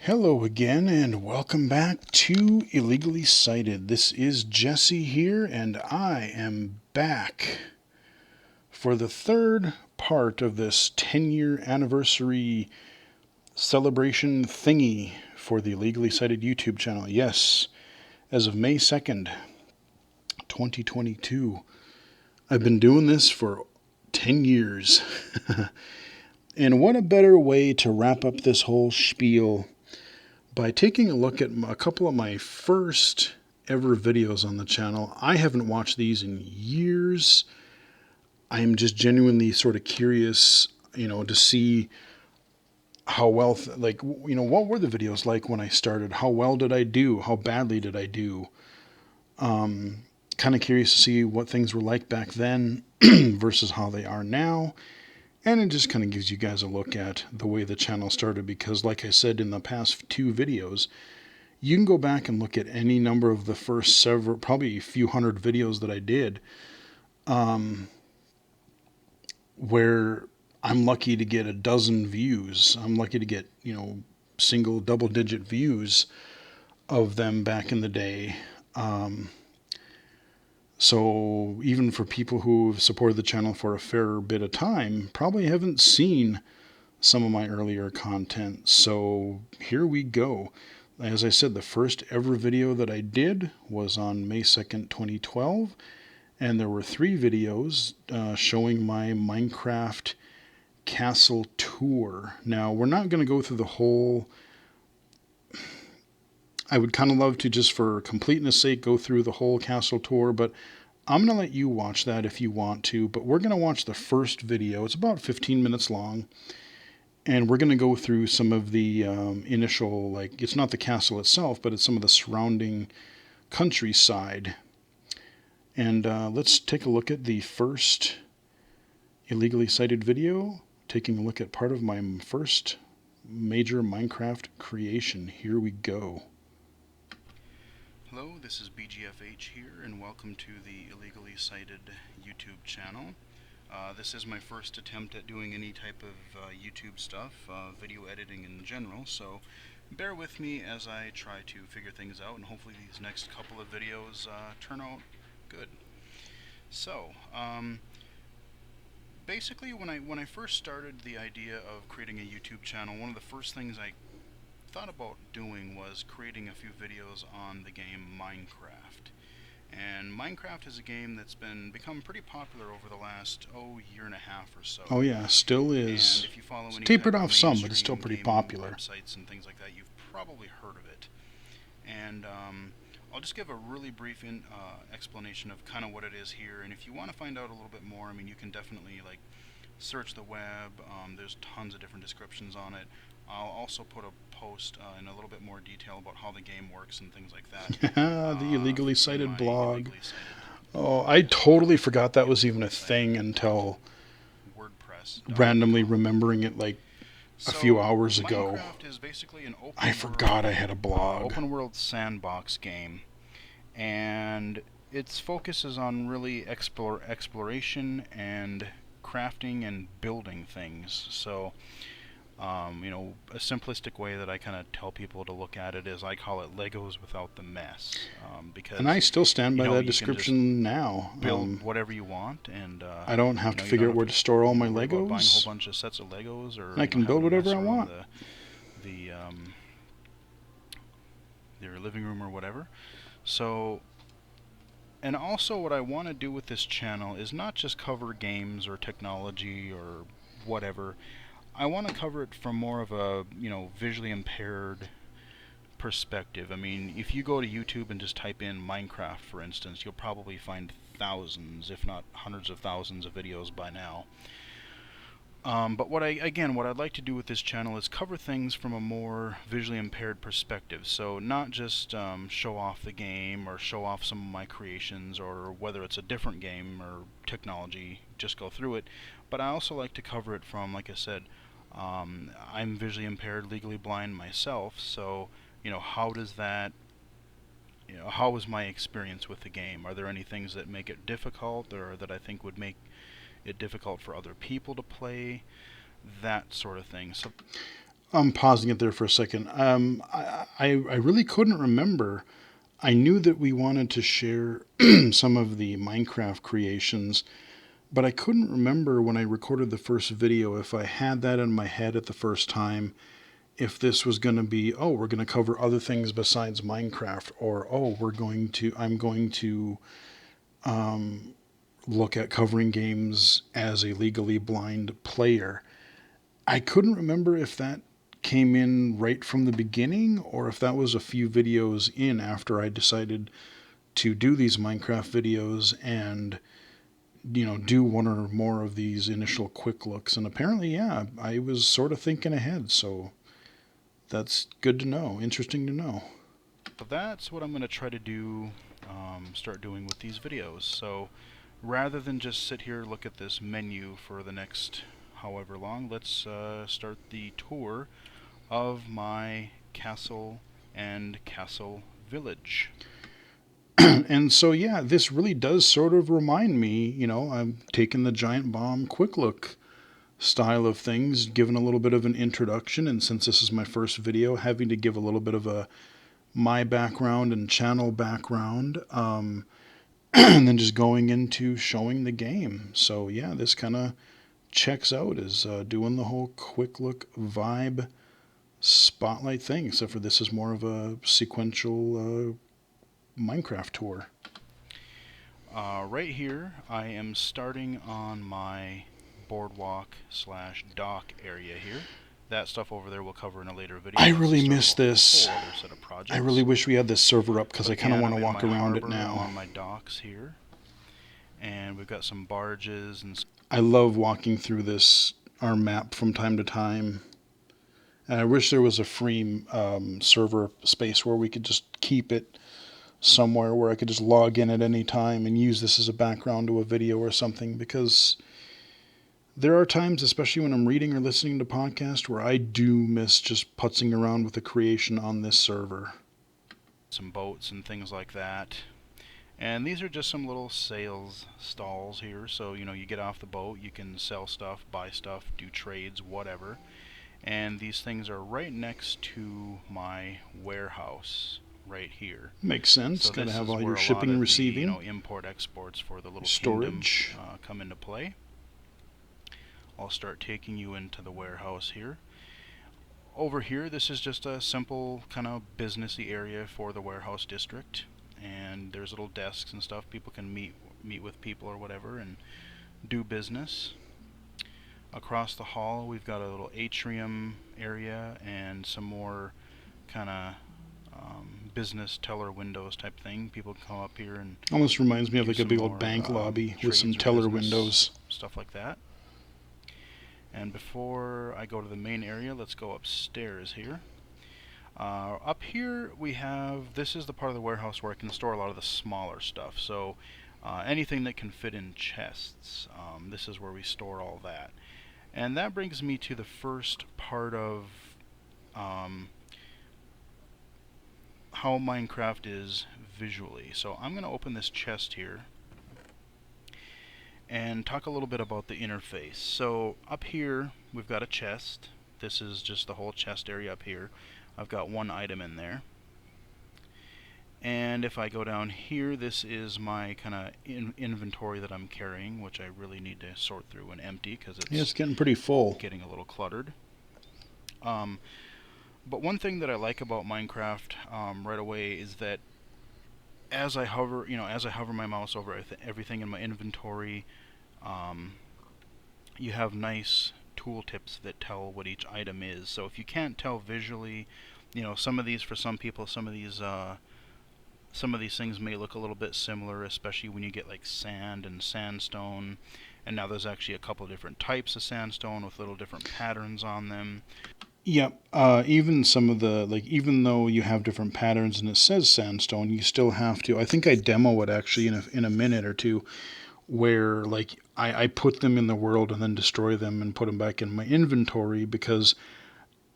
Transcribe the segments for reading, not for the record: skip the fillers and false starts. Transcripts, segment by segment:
Hello again, and welcome back to Illegally Sighted. This is Jesse here, and I am back for the third part of this 10-year anniversary celebration thingy for the Illegally Sighted YouTube channel. Yes, as of May 2nd, 2022. I've been doing this for 10 years. And what a better way to wrap up this whole spiel by taking a look at a couple of my first ever videos on the channel. I haven't watched these in years. I'm just genuinely sort of curious, to see how well, what were the videos like when I started? How well did I do? How badly did I do? Kind of curious to see what things were like back then versus how they are now. And it just kind of gives you guys a look at the way the channel started, because like I said in the past two videos, you can go back and look at any number of the first several, probably a few hundred videos that I did, where I'm lucky to get a dozen views. I'm lucky to get, single double-digit views of them back in the day. So even for people who've supported the channel for a fair bit of time, probably haven't seen some of my earlier content. So here we go. As I said, the first ever video that I did was on May 2nd, 2012. And there were three videos showing my Minecraft castle tour. Now, we're not going to go through the whole... I would kind of love to, just for completeness sake, go through the whole castle tour, but I'm going to let you watch that if you want to. But we're going to watch the first video. It's about 15 minutes long. And we're going to go through some of the initial, it's not the castle itself, but it's some of the surrounding countryside. And let's take a look at the first Illegally Sighted video, taking a look at part of my first major Minecraft creation. Here we go. Hello, this is BGFH here, and welcome to the Illegally Sighted YouTube channel. This is my first attempt at doing any type of YouTube stuff, video editing in general, so bear with me as I try to figure things out, and hopefully these next couple of videos turn out good. So, basically when I first started the idea of creating a YouTube channel, one of the first things I thought about doing was creating a few videos on the game Minecraft. And Minecraft is a game that's become pretty popular over the last year and a half or so. Oh yeah, still is. And if you follow any tapered off some, but it's still pretty popular. Websites and things like that, you've probably heard of it. And I'll just give a really brief explanation of kind of what it is here. And if you want to find out a little bit more, I mean, you can definitely search the web. There's tons of different descriptions on it. I'll also put a post in a little bit more detail about how the game works and things like that. The Illegally Sighted blog. Oh, I totally forgot that was even a thing until WordPress randomly remembering it a few hours ago. Minecraft is basically an I forgot I had a blog. Open world sandbox game, and its focus is on really exploration and crafting and building things. So a simplistic way that I kind of tell people to look at it is I call it Legos without the mess. Because, and I still stand by that description now. Build whatever you want, and I don't have to figure out where to store all my Legos. Buying a whole bunch of sets of Legos, or I can build whatever I want. Their living room or whatever. So, and also what I want to do with this channel is not just cover games or technology or whatever. I want to cover it from more of a, visually impaired perspective. I mean, if you go to YouTube and just type in Minecraft, for instance, you'll probably find thousands, if not hundreds of thousands of videos by now. But what I'd like to do with this channel is cover things from a more visually impaired perspective. So not just show off the game or show off some of my creations, or whether it's a different game or technology, just go through it. But I also like to cover it from, like I said, I'm visually impaired, legally blind myself, so, how does that, how was my experience with the game? Are there any things that make it difficult, or that I think would make it difficult for other people to play? That sort of thing. So I'm pausing it there for a second. I really couldn't remember. I knew that we wanted to share some of the Minecraft creations, but I couldn't remember when I recorded the first video if I had that in my head at the first time, if this was going to be, oh, we're going to cover other things besides Minecraft, or oh, I'm going to look at covering games as a legally blind player. I couldn't remember if that came in right from the beginning or if that was a few videos in after I decided to do these Minecraft videos and do one or more of these initial quick looks. And apparently, yeah, I was sort of thinking ahead, so that's good to know, interesting to know. But that's what I'm going to try to do, start doing with these videos. So rather than just sit here and look at this menu for the next however long, let's start the tour of my castle and castle village. And so, yeah, this really does sort of remind me, I'm taking the giant bomb quick look style of things, giving a little bit of an introduction, and since this is my first video, having to give a little bit of my background and channel background, and then just going into showing the game. So yeah, this kind of checks out as doing the whole quick look vibe spotlight thing, except for this is more of a sequential Minecraft tour. Right here, I am starting on my boardwalk / dock area here. That stuff over there we'll cover in a later video. I really miss this. I really wish we had this server up because I kind of want to walk around it now. On my docks here, and we've got some barges and. I love walking through our map from time to time. And I wish there was a free server space where we could just keep it somewhere where I could just log in at any time and use this as a background to a video or something, because there are times, especially when I'm reading or listening to podcasts, where I do miss just putzing around with the creation on this server. Some boats and things like that. And these are just some little sales stalls here. So, you get off the boat, you can sell stuff, buy stuff, do trades, whatever. And these things are right next to my warehouse right here. Makes sense. So gotta have all your shipping and receiving. Import exports for the little storage come into play. I'll start taking you into the warehouse here. Over here, this is just a simple kind of businessy area for the warehouse district, and there's little desks and stuff. People can meet with people or whatever and do business. Across the hall, we've got a little atrium area and some more kind of business teller windows type thing. People can come up here and almost reminds me of like a big old bank lobby with some teller windows, stuff like that. And before I go to the main area, let's go upstairs here. Up here we have, this is the part of the warehouse where I can store a lot of the smaller stuff. So anything that can fit in chests, this is where we store all that. And that brings me to the first part of how Minecraft is visually. So I'm going to open this chest here and talk a little bit about the interface. So up here we've got a chest. This is just the whole chest area up here. I've got one item in there. And if I go down here, this is my kind of inventory that I'm carrying, which I really need to sort through and empty because it's getting pretty full, getting a little cluttered. But one thing that I like about Minecraft right away is that as I hover, my mouse over everything in my inventory, you have nice tooltips that tell what each item is. So if you can't tell visually, some of these, for some people, some of these things may look a little bit similar, especially when you get like sand and sandstone. And now there's actually a couple of different types of sandstone with little different patterns on them. Yep. Even some of the, even though you have different patterns and it says sandstone, you still have to, I think I demo it actually in a minute or two, where I put them in the world and then destroy them and put them back in my inventory because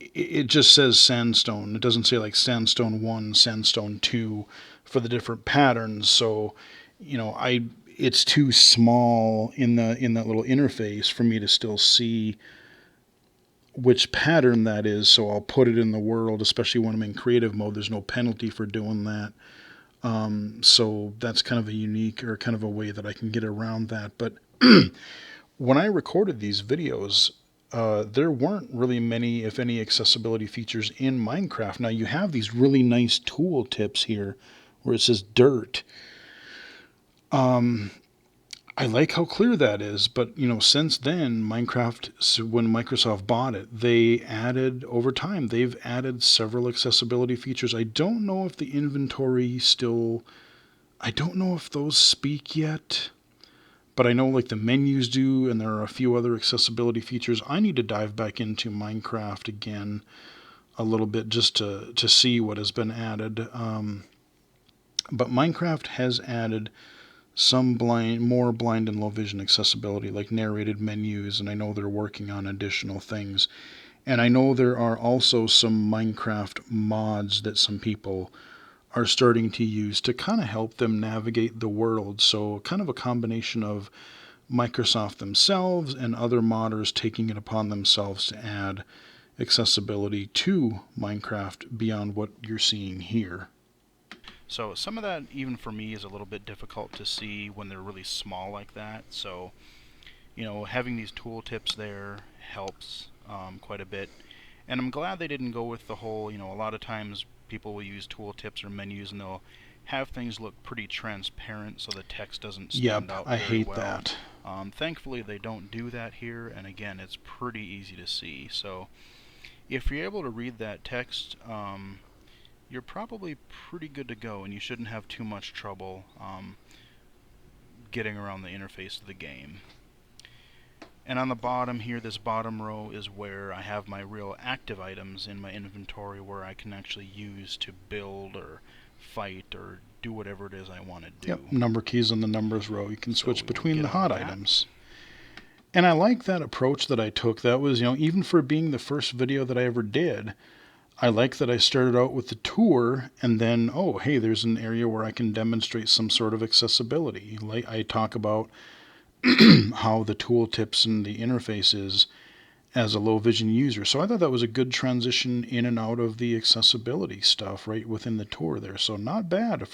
it just says sandstone. It doesn't say like sandstone 1, sandstone 2 for the different patterns. So, it's too small in that little interface for me to still see which pattern that is, so I'll put it in the world, especially when I'm in creative mode. There's no penalty for doing that. So that's kind of a unique, or kind of a way that I can get around that. But when I recorded these videos, there weren't really many, if any, accessibility features in Minecraft. Now you have these really nice tool tips here where it says dirt. I like how clear that is, but since then, when Microsoft bought it, over time, they've added several accessibility features. I don't know if the inventory still, I don't know if those speak yet, but I know like the menus do, and there are a few other accessibility features. I need to dive back into Minecraft again a little bit just to see what has been added. But Minecraft has added some more blind and low vision accessibility, like narrated menus, and I know they're working on additional things. And I know there are also some Minecraft mods that some people are starting to use to kind of help them navigate the world. So, kind of a combination of Microsoft themselves and other modders taking it upon themselves to add accessibility to Minecraft beyond what you're seeing here. So some of that, even for me, is a little bit difficult to see when they're really small like that. So, having these tooltips there helps quite a bit. And I'm glad they didn't go with the whole, a lot of times people will use tooltips or menus and they'll have things look pretty transparent so the text doesn't stand Yep, out I very hate well. that. Thankfully, they don't do that here, and again, it's pretty easy to see. So if you're able to read that text, you're probably pretty good to go, and you shouldn't have too much trouble getting around the interface of the game. And on the bottom here, this bottom row is where I have my real active items in my inventory where I can actually use to build or fight or do whatever it is I want to do. Yep, number keys on the numbers row. You can switch between the hot items. And I like that approach that I took. That was, even for being the first video that I ever did, I like that I started out with the tour and then, oh, hey, there's an area where I can demonstrate some sort of accessibility. Like I talk about how the tooltips and the interface is as a low vision user. So I thought that was a good transition in and out of the accessibility stuff right within the tour there. So not bad.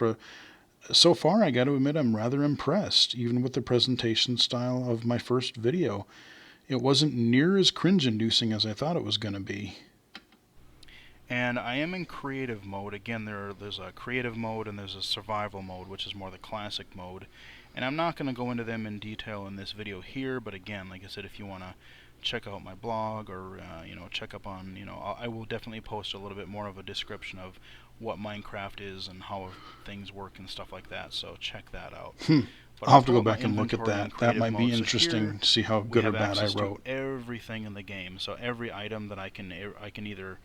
So far, I got to admit, I'm rather impressed, even with the presentation style of my first video. It wasn't near as cringe-inducing as I thought it was going to be. And I am in creative mode. Again, there's a creative mode and there's a survival mode, which is more the classic mode. And I'm not going to go into them in detail in this video here, but again, like I said, if you want to check out my blog or check up on, I will definitely post a little bit more of a description of what Minecraft is and how things work and stuff like that, so check that out. I'll have to go back and look at that. That might be interesting to see how good or bad I wrote. Everything in the game, so every item that I can either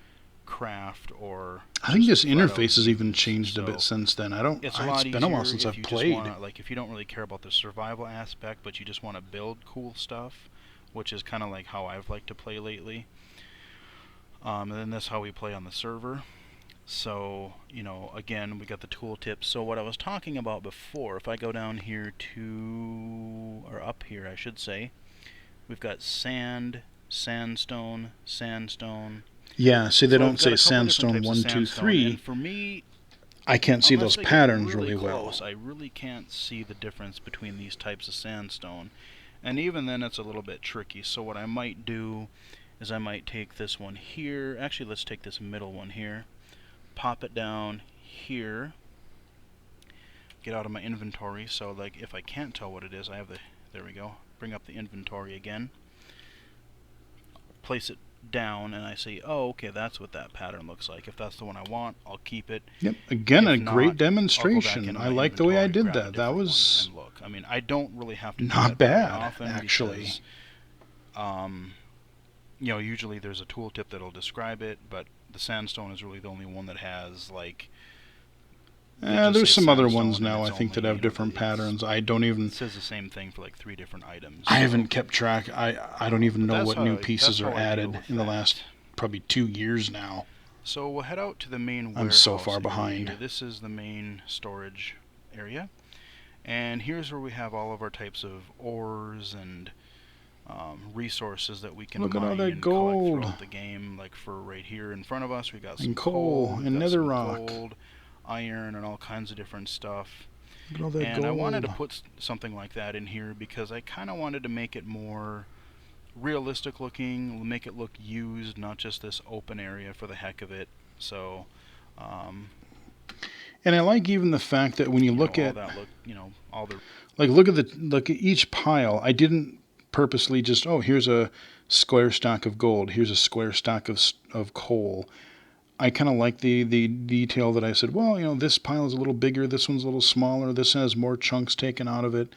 craft or I think this interface has even changed a bit since then. It's been a while since I've played. Like if you don't really care about the survival aspect, but you just want to build cool stuff, which is kind of like how I've liked to play lately. And then that's how we play on the server. So, again, we got the tooltips. So what I was talking about before, if I go down here or up here, I should say, we've got sand, sandstone, sandstone. Yeah, see, they don't say sandstone 1, 2, 3. And for me, I can't see those patterns really well. I really can't see the difference between these types of sandstone. And even then, it's a little bit tricky. So what I might do is I might take this one here. Actually, let's take this middle one here. Pop it down here. Get out of my inventory. So, like, if I can't tell what it is, I have there we go. Bring up the inventory again. Place it down, and I say, oh, okay, that's what that pattern looks like. If that's the one I want, I'll keep it. Yep, again, a great demonstration. I like the way I did that. That was... Look, I mean, I don't really have to do not that bad, very often actually. Because, usually there's a tooltip that'll describe it, but the sandstone is really the only one that has, like... there's some other ones now, I think, that have different patterns. I don't even... It says the same thing for, like, 3 different items. I haven't kept track. I don't even know what new pieces are added in the last probably 2 years now. So we'll head out to the main warehouse. I'm so far behind. Area. This is the main storage area. And here's where we have all of our types of ores and resources that we can Look at all mine that and collect gold. throughout the game. Like for right here in front of us, we got some And coal, we've and got some netherrock. gold, iron, and all kinds of different stuff. Look at all that And gold. I wanted to put something like that in here because I kind of wanted to make it more realistic looking, make it look used, not just this open area for the heck of it. So, and I like even the fact that when you look all at that look, all the like look at each pile. I didn't purposely just here's a square stack of gold, here's a square stack of coal. I kind of like the detail that I said, well, this pile is a little bigger, this one's a little smaller, this has more chunks taken out of it.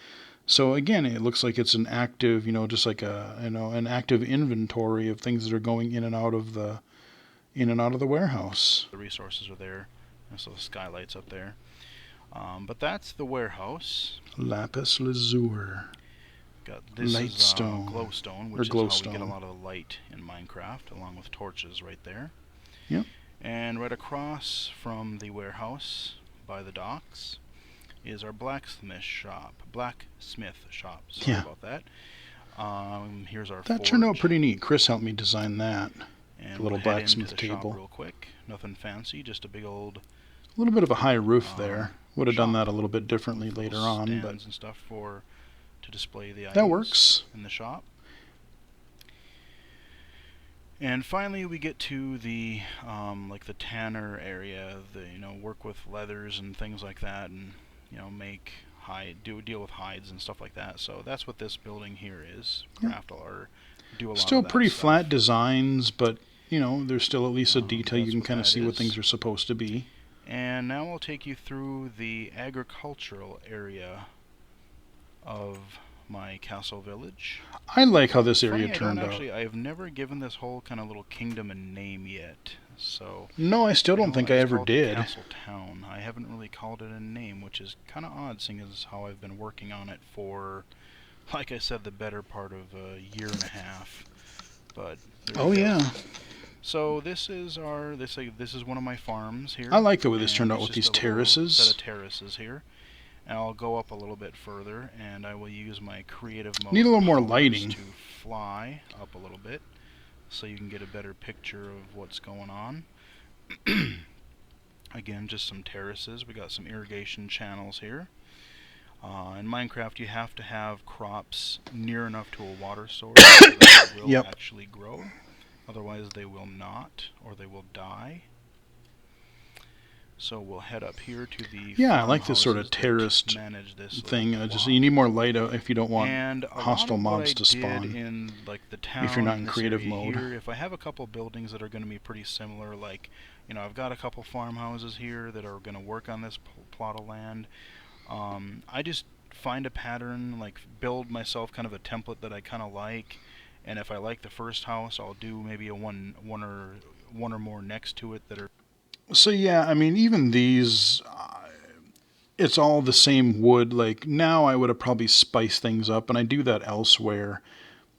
So again, it looks like it's an active, just like an active inventory of things that are going in and out of the warehouse. The resources are there. There's those skylights up there. But that's the warehouse. Lapis lazuli. This Lightstone. is glowstone, which is how we get a lot of the light in Minecraft, along with torches right there. Yep. And right across from the warehouse, by the docks, is our blacksmith shop. Sorry about that. Here's our That forge. turned out pretty neat. Chris helped me design that. And the little we'll blacksmith head into the table. shop real quick. Nothing fancy, just a big old. A little bit of a high roof there. Would have done that a little bit with differently later on, but stands and stuff to display the items that works in the shop. And finally, we get to the like the tanner area. Work with leathers and things like that, and make deal with hides and stuff like that. So that's what this building here is. Craft or do a lot. Still of that pretty stuff. flat designs, but there's still at least a detail you can kind of see what things are supposed to be. And now I'll take you through the agricultural area of my castle village. I like how this area turned out. I have never given this whole kind of little kingdom a name yet. So no, I still don't think I ever did. Castle Town. I haven't really called it a name, which is kind of odd, seeing as how I've been working on it for, like I said, the better part of a year and a half. But yeah. So this is one of my farms here. I like the way this turned out with these terraces. Set of terraces here. And I'll go up a little bit further, and I will use my creative mode. Need a little more lighting to fly up a little bit, so you can get a better picture of what's going on. Again, just some terraces. We got some irrigation channels here. In Minecraft, you have to have crops near enough to a water source so that they will actually grow. Otherwise, they will not, or they will die. So we'll head up here to the I like this sort of terraced thing. You need more light if you don't want hostile mobs to spawn. In like the town, if you're not in creative mode. Here, if I have a couple buildings that are going to be pretty similar, like I've got a couple farmhouses here that are going to work on this plot of land. I just find a pattern, like build myself kind of a template that I kind of like, and if I like the first house, I'll do maybe a one or more next to it that are. So yeah, I mean, even these, it's all the same wood. Like now, I would have probably spiced things up, and I do that elsewhere,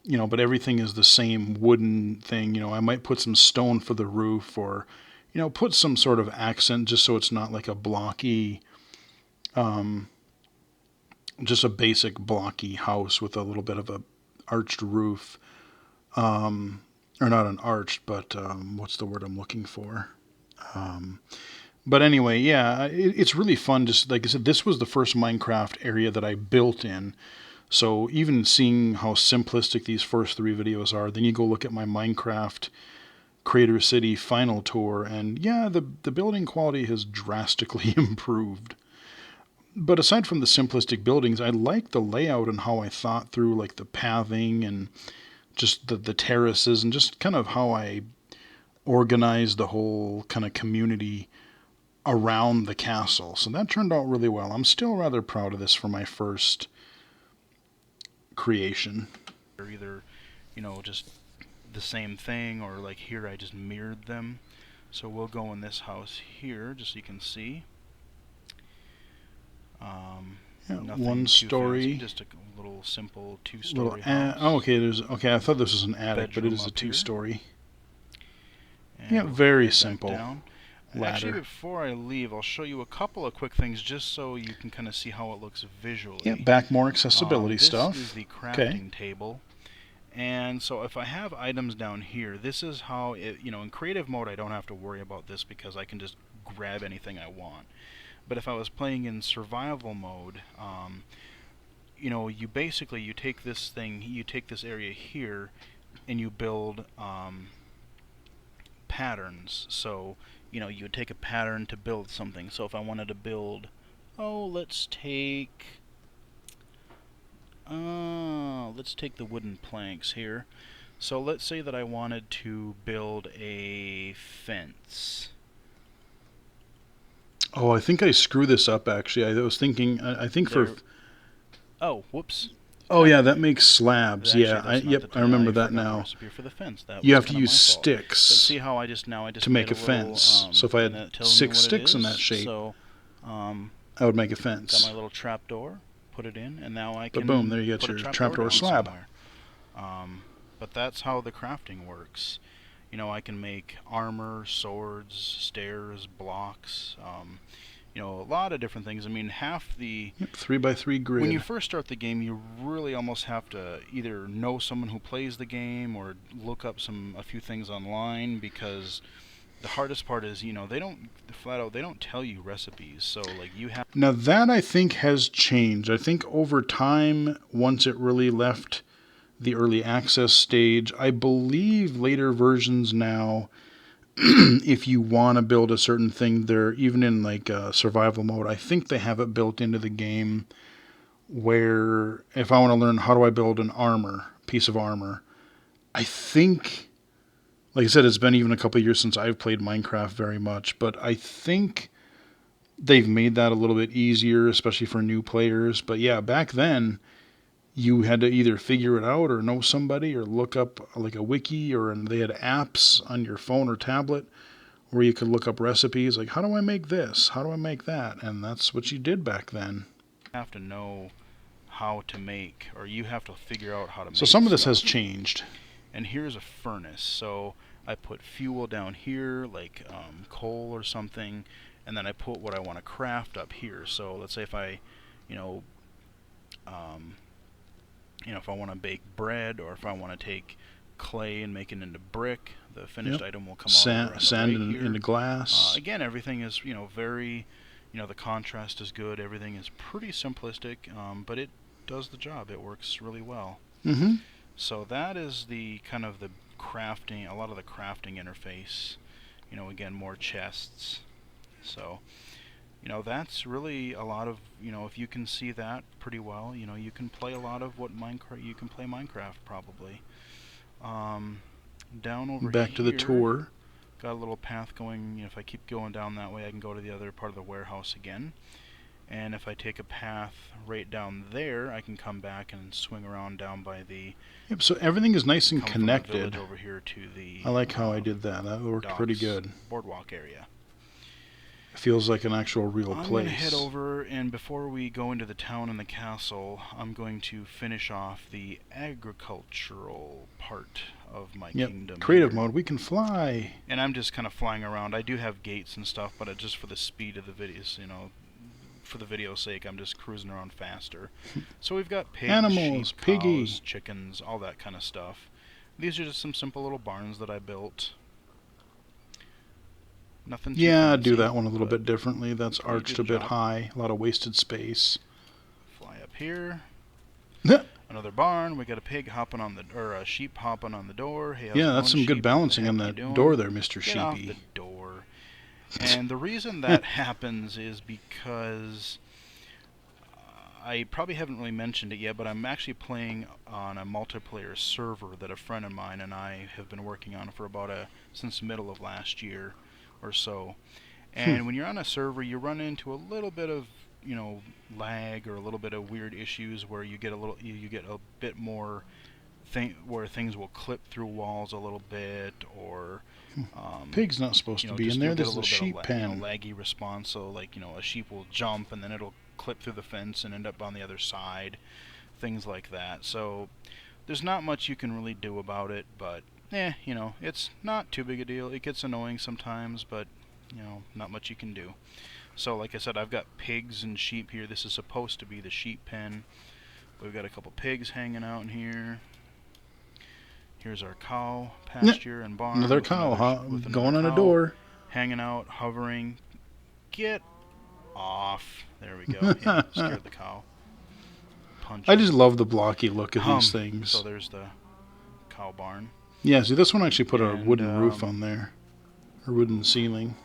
but everything is the same wooden thing. I might put some stone for the roof, or put some sort of accent just so it's not like a blocky, just a basic blocky house with a little bit of a arched roof, or not an arched, but what's the word I'm looking for? But anyway, it's really fun. Just like I said, this was the first Minecraft area that I built in. So even seeing how simplistic these first 3 videos are, then you go look at my Minecraft Crater City final tour, and the building quality has drastically improved. But aside from the simplistic buildings, I like the layout and how I thought through like the pathing and just the terraces and just kind of how I organized the whole kind of community around the castle. So that turned out really well. I'm still rather proud of this for my first creation. Or either, just the same thing, or like here I just mirrored them. So we'll go in this house here, just so you can see. One story. Fancy, just a little simple 2-story house. Okay, I thought this was an attic, but it is a 2-story. Very simple ladder. Actually, before I leave, I'll show you a couple of quick things just so you can kind of see how it looks visually. Back more accessibility stuff. This is the crafting table, And so if I have items down here, this is how it, in creative mode I don't have to worry about this because I can just grab anything I want. But if I was playing in survival mode, you basically, you take this area here and you build patterns. So, you would take a pattern to build something. So if I wanted to build, let's take the wooden planks here. So let's say that I wanted to build a fence. Oh, I think I screw this up, actually. I was thinking, I think for... Oh, whoops. Oh, yeah, that makes slabs. Actually, Yeah, that's I remember I that forgot the now. recipe for the fence. That You was have to kinda use my fault. But sticks see how I just to make a fence. So if I and had it tells me 6 what it sticks in that is. shape, So, I would make a got fence. my little trap door, put it in, and now I But can boom, there you put get a your trapdoor trapdoor down slab. somewhere. But that's how the crafting works. I can make armor, swords, stairs, blocks, a lot of different things. I mean, half the... Yep, 3x3 grid. When you first start the game, you really almost have to either know someone who plays the game or look up a few things online, because the hardest part is, they don't tell you recipes. So, like, you have... Now that, I think, has changed. I think over time, once it really left the early access stage, I believe later versions now, if you want to build a certain thing, they're even in like survival mode, I think they have it built into the game where if I want to learn how do I build an piece of armor, I think, like I said, it's been even a couple of years since I've played Minecraft very much, but I think they've made that a little bit easier, especially for new players. But yeah, back then, you had to either figure it out or know somebody or look up like a wiki, or they had apps on your phone or tablet where you could look up recipes like, how do I make this? How do I make that? And that's what you did back then. have to know how to make, or you have to figure out how to make So some of this stuff. has changed. And here's a furnace. So I put fuel down here, like coal or something, and then I put what I want to craft up here. So let's say if I, if I want to bake bread, or if I want to take clay and make it into brick, the finished item will come out sand right into glass. Again, everything is very, the contrast is good. Everything is pretty simplistic, but it does the job. It works really well. Mm-hmm. So that is the kind of the crafting, a lot of the crafting interface. Again, more chests. So, that's really a lot of, if you can see that pretty well, you can play a lot of what you can play Minecraft probably. Down over Back here, to the tour. got a little path going. If I keep going down that way, I can go to the other part of the warehouse again. And if I take a path right down there, I can come back and swing around down by the... Yep, so everything is nice and come connected. From the village over here to the... I like how I did that. That worked pretty good. Boardwalk area. It feels like an actual real place. I'm going to head over, and before we go into the town and the castle, I'm going to finish off the agricultural part of my kingdom. Creative mode, we can fly. And I'm just kind of flying around. I do have gates and stuff, but just for the speed of the videos, for the video's sake, I'm just cruising around faster. So we've got pigs, animals, sheep, piggy, cows, chickens, all that kind of stuff. These are just some simple little barns that I built. Nothing too fancy, do that one a little bit differently. That's arched a bit high. A lot of wasted space. Fly up here. Another barn. We got a pig hopping on a sheep hopping on the door. Hey, that's some good balancing on that door there, Mr. Get off Sheepy. the door. And the reason that happens is because I probably haven't really mentioned it yet, but I'm actually playing on a multiplayer server that a friend of mine and I have been working on for since the middle of last year or so. And when you're on a server, you run into a little bit of lag or a little bit of weird issues where you get a bit more where things will clip through walls a little bit, or pig's not supposed to be in there. This is a sheep pen. Laggy response. So like a sheep will jump and then it'll clip through the fence and end up on the other side, things like that. So there's not much you can really do about it, but it's not too big a deal. It gets annoying sometimes, but not much you can do. So like I said, I've got pigs and sheep here. This is supposed to be the sheep pen. We've got a couple pigs hanging out in here. Here's our cow pasture and barn. Another with cow, another, huh? with Going another on a cow door. hanging out, hovering. Get off. There we go. Yeah, scared the cow. Punch I him. just love the blocky look of these things. So there's the cow barn. Yeah, see, this one actually put a And, wooden roof on there. Or wooden ceiling.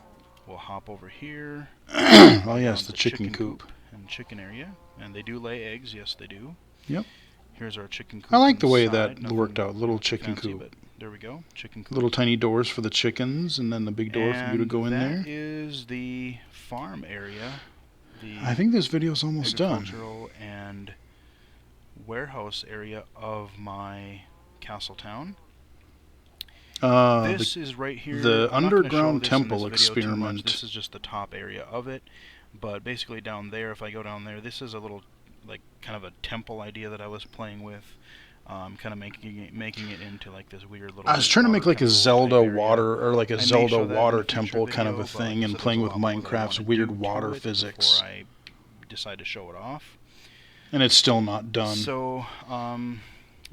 We'll hop over here. Oh, yes, the chicken coop. And chicken area. And they do lay eggs. Yes, they do. Yep. Here's our chicken coop. I like the way inside. that worked out. Little chicken fancy, coop. but there we go. Chicken coop. Little tiny doors for the chickens, and then the big door for you to go in there. That is the farm area. I think this video's almost done. Agricultural and warehouse area of my castle town. This is right here. The I'm not gonna show underground this temple in this video too much. experiment. This is just the top area of it. But basically down there, if I go down there, this is a little, like, kind of a temple idea that I was playing with. Kind of making it into like this weird little. I was trying to make like a Zelda water or like a Zelda water temple kind of a thing, and playing with Minecraft's weird water physics. Before I decide to show it off. And it's still not done. So,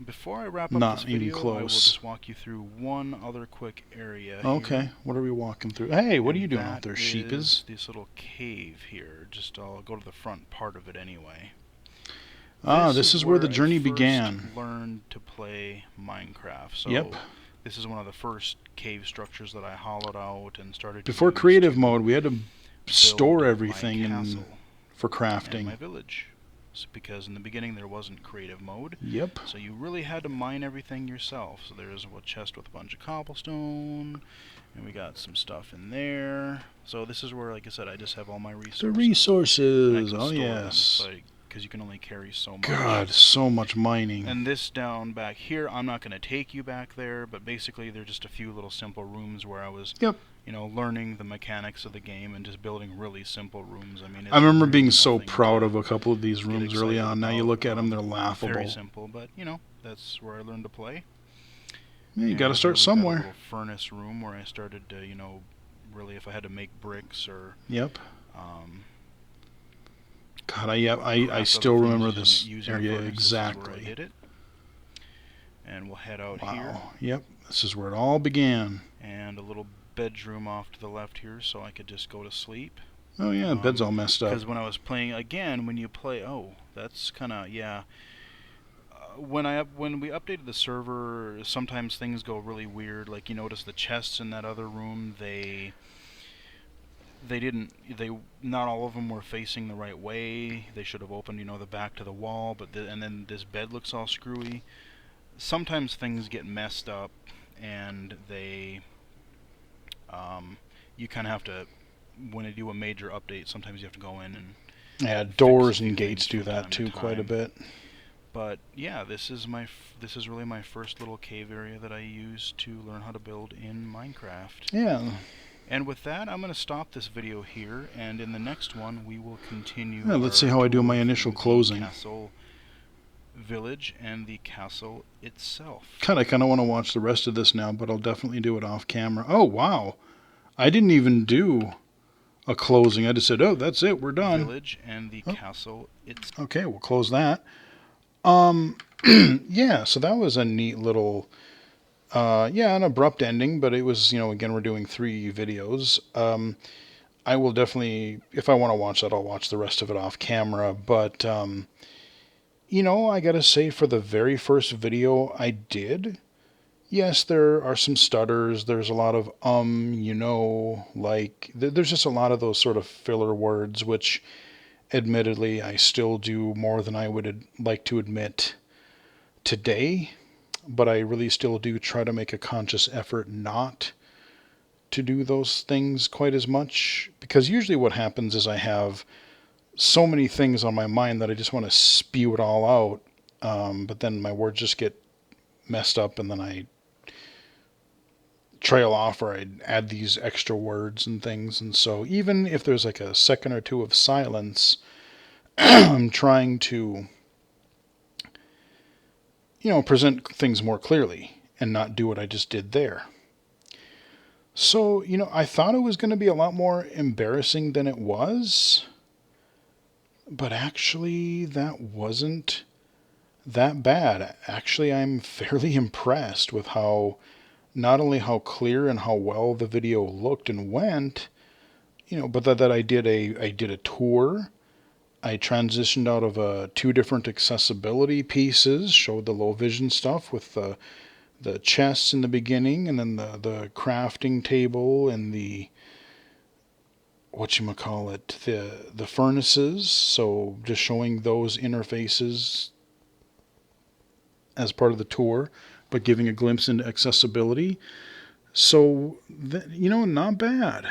before I wrap up this video, I will just walk you through one other quick area. Okay, here. what are we walking through? Hey, what are you doing out there, That sheepers? is this little cave here. Just I'll go to the front part of it anyway. This is where the journey I first began. Learned to play Minecraft. So Yep. This is one of the first cave structures that I hollowed out and started. Before creative mode, we had to store everything for crafting. And my village. Because in the beginning there wasn't creative mode. Yep. So you really had to mine everything yourself. So there's a chest with a bunch of cobblestone, and we got some stuff in there. So this is where, like I said, I just have all my resources. The resources, oh yes. Because you can only carry so much. God, so much mining. And this down back here, I'm not going to take you back there, but basically there's just a few little simple rooms where I was, learning the mechanics of the game and just building really simple rooms. I mean, I remember being so proud of a couple of these rooms early on. Now you look at them, they're laughable. Very simple, but that's where I learned to play. Yeah, you got to start somewhere. Got a little furnace room where I started to, really if I had to make bricks or. Yep. God, I still remember this area exactly. Where I did it. And we'll head out here. Wow. Yep. This is where it all began. And a little bedroom off to the left here, so I could just go to sleep. Oh yeah, the bed's all messed up. Because when I was playing again, when you play, that's kind of when we updated the server, sometimes things go really weird. Like you notice the chests in that other room, not all of them were facing the right way. They should have opened, the back to the wall, and then this bed looks all screwy. Sometimes things get messed up, and you kind of have to, when they do a major update, sometimes you have to go in and doors and gates do that too quite a bit. But yeah, this is really my first little cave area that I used to learn how to build in Minecraft. Yeah. And with that, I'm going to stop this video here, and in the next one we will continue. Yeah, let's see how I do my initial closing. Castle village and the castle itself. God, I kind of want to watch the rest of this now, but I'll definitely do it off camera. Oh wow, I didn't even do a closing. I just said, "Oh, that's it, we're done." Village and the castle itself. Okay, we'll close that. Yeah, so that was a neat little. An abrupt ending, but it was, again, we're doing 3 videos. I will definitely, if I want to watch that, I'll watch the rest of it off camera. But, I gotta say, for the very first video I did, yes, there are some stutters. There's a lot of, there's just a lot of those sort of filler words, which, admittedly, I still do more than I would like to admit today. But I really still do try to make a conscious effort not to do those things quite as much. Because usually what happens is I have so many things on my mind that I just want to spew it all out. But then my words just get messed up and then I trail off or I add these extra words and things. And so even if there's like a second or two of silence, I'm trying to present things more clearly and not do what I just did there. So, I thought it was going to be a lot more embarrassing than it was, but actually that wasn't that bad. Actually, I'm fairly impressed with how, not only how clear and how well the video looked and went, but that I did a tour. I transitioned out of two different accessibility pieces, showed the low vision stuff with the chests in the beginning, and then the crafting table and the the furnaces. So just showing those interfaces as part of the tour, but giving a glimpse into accessibility. So not bad.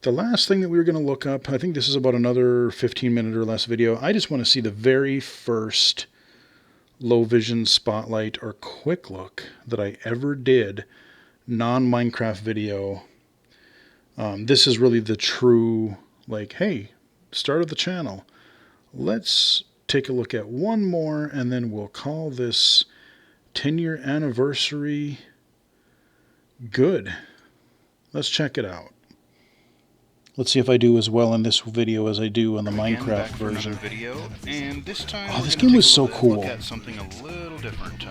The last thing that we were going to look up, I think this is about another 15-minute or less video. I just want to see the very first low vision spotlight or quick look that I ever did, non-Minecraft video. This is really the true, hey, start of the channel. Let's take a look at one more, and then we'll call this 10-year anniversary good. Let's check it out. Let's see if I do as well in this video as I do in the Minecraft version. Video, and this time this game was so cool. Look at something a little different.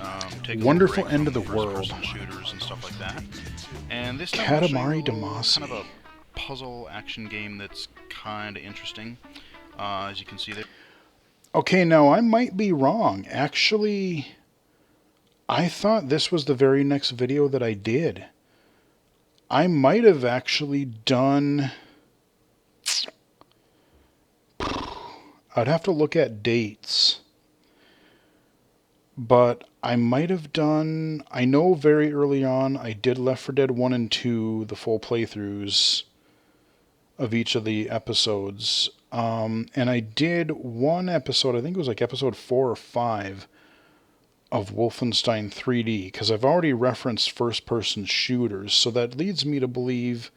Wonderful End of the World. Shooters and stuff like that. And this time Katamari Damacy. Kind of a puzzle action game that's kind of interesting, as you can see there. Okay, now I might be wrong. Actually, I thought this was the very next video that I did. I might have actually done... I'd have to look at dates. But I might have done... I know very early on I did Left 4 Dead 1 and 2, the full playthroughs of each of the episodes. And I did one episode, I think it was like episode 4 or 5 of Wolfenstein 3D, because I've already referenced first-person shooters, so that leads me to believe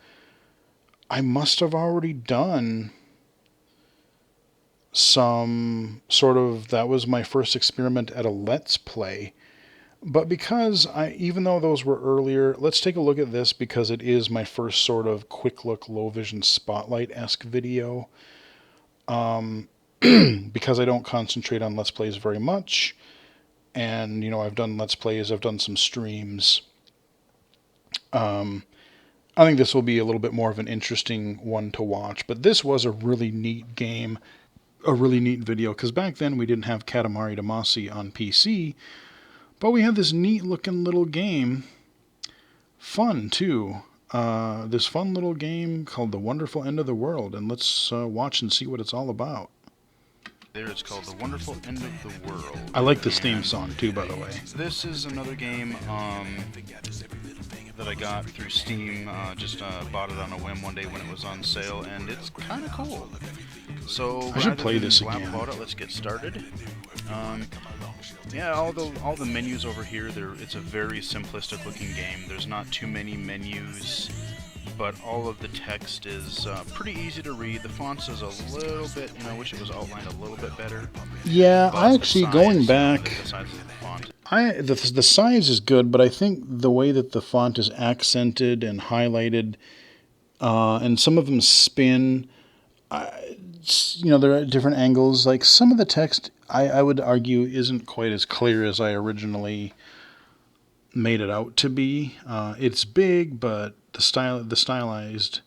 I must have already done some sort of, that was my first experiment at a Let's Play. But because even though those were earlier, let's take a look at this because it is my first sort of quick look low vision spotlight-esque video. Because I don't concentrate on Let's Plays very much. And, I've done Let's Plays, I've done some streams. I think this will be a little bit more of an interesting one to watch. But this was a really neat game, a really neat video, because back then we didn't have Katamari Damacy on PC, but we had this neat looking little game. Fun, too. This fun little game called The Wonderful End of the World, and let's watch and see what it's all about. There, it's called The Wonderful End of the World. I like this theme song too, by the way. This is another game that I got through Steam. Just bought it on a whim one day when it was on sale, and it's kind of cool. So I should play this again. About it, let's get started. Yeah, all the menus over here. It's a very simplistic looking game. There's not too many menus, but all of the text is pretty easy to read. The fonts is a little bit, I wish it was outlined a little bit better. Yeah, I actually, going back, the size of the font. The size is good, but I think the way that the font is accented and highlighted, and some of them spin, there are different angles. Like some of the text, I would argue, isn't quite as clear as I originally made it out to be. It's big, but the stylized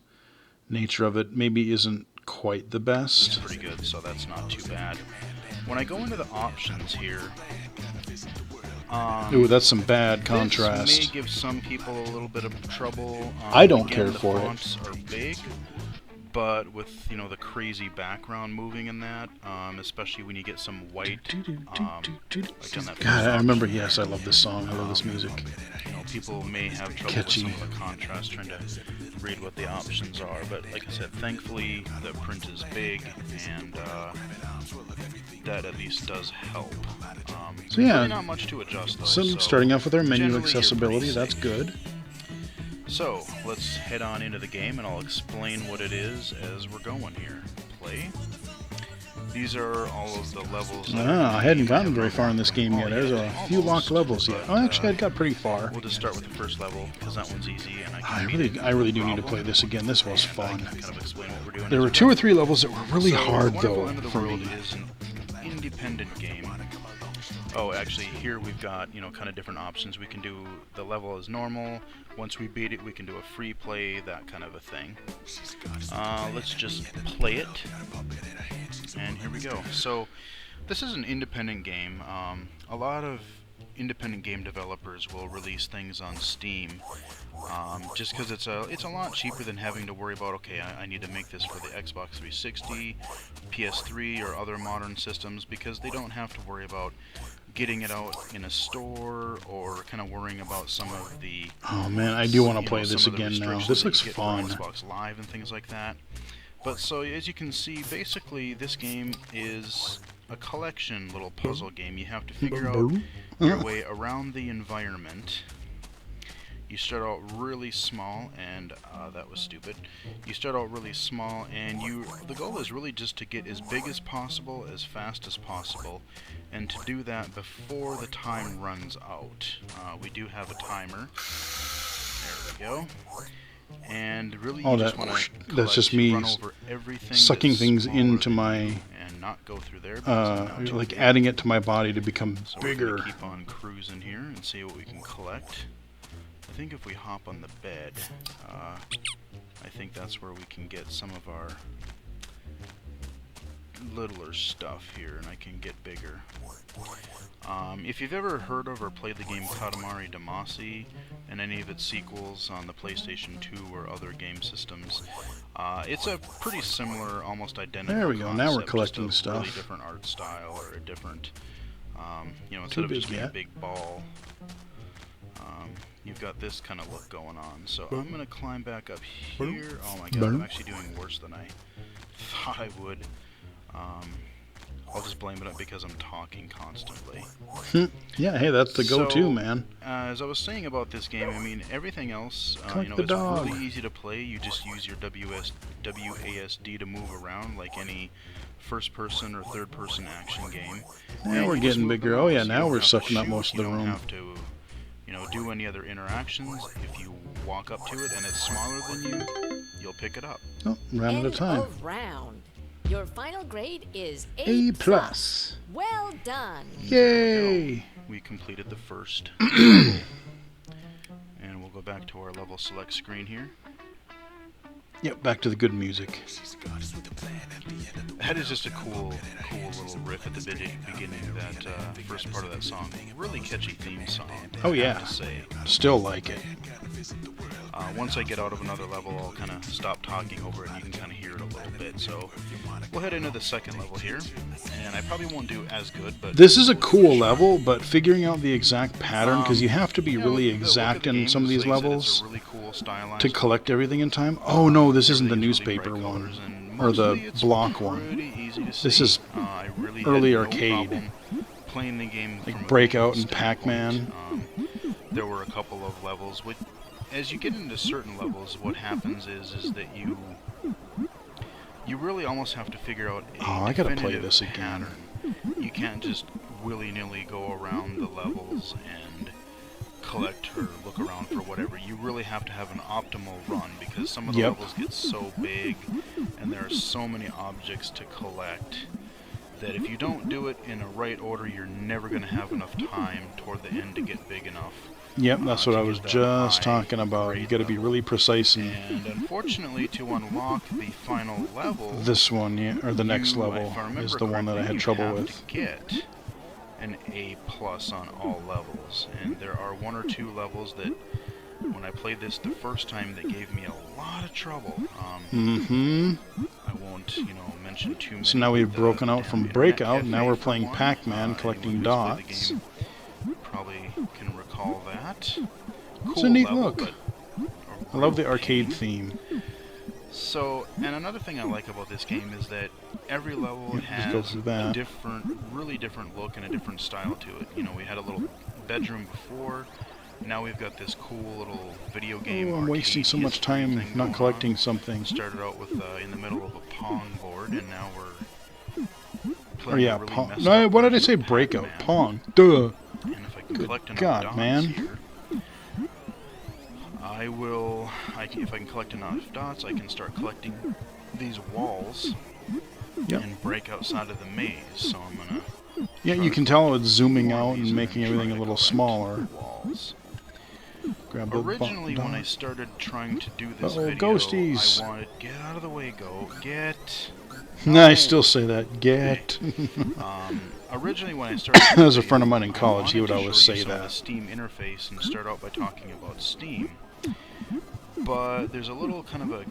nature of it maybe isn't quite the best. It's pretty good, so that's not too bad. When I go into the options here, ooh, that's some bad contrast. This may give some people a little bit of trouble. I don't care for it. The fonts are big, but with the crazy background moving in that, especially when you get some white. God, I remember. Yes, I love this song. I love this music. People may have trouble Catchy. with some of the contrast trying to read what the options are, but like I said, thankfully the print is big, and that at least does help. So yeah, really not much to adjust though. So so starting off with our menu accessibility, that's good. So let's head on into the game, and I'll explain what it is as we're going here. Play. These are all of the levels. I hadn't gotten very far in this game yet. There's a few locked levels yet. Oh, actually, I got pretty far. We'll just start with the first level because that one's easy, and I really do need to play this again. This was fun. Kind of explain what we're doing. There were 2 or 3 levels that were really hard, though, Wonderful End of the for World me. is an independent game. Oh, actually, here we've got, you know, kind of different options. We can do the level as normal. Once we beat it, we can do a free play, that kind of a thing. Let's just play it. And here we go. So, this is an independent game. A lot of independent game developers will release things on Steam, just because it's a lot cheaper than having to worry about, okay, I need to make this for the Xbox 360, PS3, or other modern systems, because they don't have to worry about getting it out in a store or kind of worrying about some of the Oh man, I do want to play some this of the again now. restrictions This that looks you get for fun. Xbox Live and things like that. But so as you can see, basically this game is a collection little puzzle game. You have to figure out your way around the environment. You start out really small, and that was stupid. You start out really small, and the goal is really just to get as big as possible, as fast as possible, and to do that before the time runs out. We do have a timer. There we go. And really, you just want to that's just me run over everything sucking that's things smaller into than my you and not go through there. Because I'm not too like big. adding it to my body to become So bigger. we're gonna keep on cruising here and see what we can collect. I think if we hop on the bed, I think that's where we can get some of our littler stuff here, and I can get bigger. If you've ever heard of or played the game Katamari Damacy and any of its sequels on the PlayStation 2 or other game systems, it's a pretty similar, almost identical There we go. Now we're concept, collecting just a really stuff. different art style, or a different, you know, instead of just being a big ball, you've got this kind of look going on. So I'm going to climb back up here. Oh my god, I'm actually doing worse than I thought I would. I'll just blame it up because I'm talking constantly. Yeah, hey, that's the go-to, So, man. As I was saying about this game, I mean, everything else, Collect you know, the it's dog. really easy to play. You just use your WASD to move around like any first-person or third-person action game. Now And we're you just getting move the bigger. Oh yeah, mouse. You now don't we're have to sucking up shoot, most of the You room. don't have to, you know, do any other interactions. If you walk up to it and it's smaller than you, you'll pick it up. Oh, round at a End time. of round. Your final grade is A+. Well done. Yay! We completed the first level. And we'll go back to our level select screen here. Yep, back to the good music. That is just a cool little riff at the beginning of that first part of that song. Really catchy theme song. Oh I yeah, have to say. still like it. Once I get out of another level, I'll kind of stop talking over it, and you can kind of hear it a little bit. So we'll head into the second level here, and I probably won't do as good, but This is a cool level, but figuring out the exact pattern, because you have to be you know, really the look of exact the in game some of is, these like I said, levels it's a really cool stylized to collect everything in time. Oh no, this isn't the everything's really newspaper bright one, colors, and or the mostly it's block one. pretty easy to This see. is I really early had no arcade. problem playing the game from a Like Breakout visual and Pac-Man. standpoint. There were a couple of levels which, as you get into certain levels, what happens is that you really almost have to figure out a Oh, I gotta play definitive this again. pattern. You can't just willy-nilly go around the levels and collect or look around for whatever. You really have to have an optimal run, because some of the Yep. levels get so big and there are so many objects to collect that if you don't do it in a right order, you're never going to have enough time toward the end to get big enough. Yep, that's what to I get was that just high talking about. You grade got to be level. really precise in And unfortunately, to unlock the final level, this one, yeah, or the next you, level if I remember is the one that I correctly, had you trouble have with. to get an A+ on all levels, and there are one or two levels that, when I played this the first time, that gave me a lot of trouble. I won't, you know, mention too many. So now we've but the broken out damn from Internet Breakout. Cafe, Now we're for playing one, Pac-Man, anyone collecting who's played dots. the game probably can recall that. It's a Cool neat level, look. but I love the real arcade pain. theme. So, and another thing I like about this game is that every level Yep, just go has through a that. different, really different look and a different style to it. You know, we had a little bedroom before. Now we've got this cool little video game. Oh, I'm wasting so much history time thing not going collecting on. something. Started out with in the middle of a Pong board, and now we're Or playing yeah, a really Pong. messed No, up what did I version say? of Breakout. Pac-Man. Pong. Duh. And if I can Good collect enough God, dots man. here, I will. If I can collect enough dots, I can start collecting these walls Yep. and break outside of the maze. So I'm gonna Yeah, you can tell it's zooming out and making everything a little smaller. Walls. Grab the Originally, when I started trying to do this Uh-oh, video, ghosties. I wanted... Get out of the way, go. Get... No, I still say that. Get. Originally, when I started this As a video, friend of mine in I college, he wanted would to always show you say some of that. the Steam interface and start out by talking about Steam. But there's a little kind of a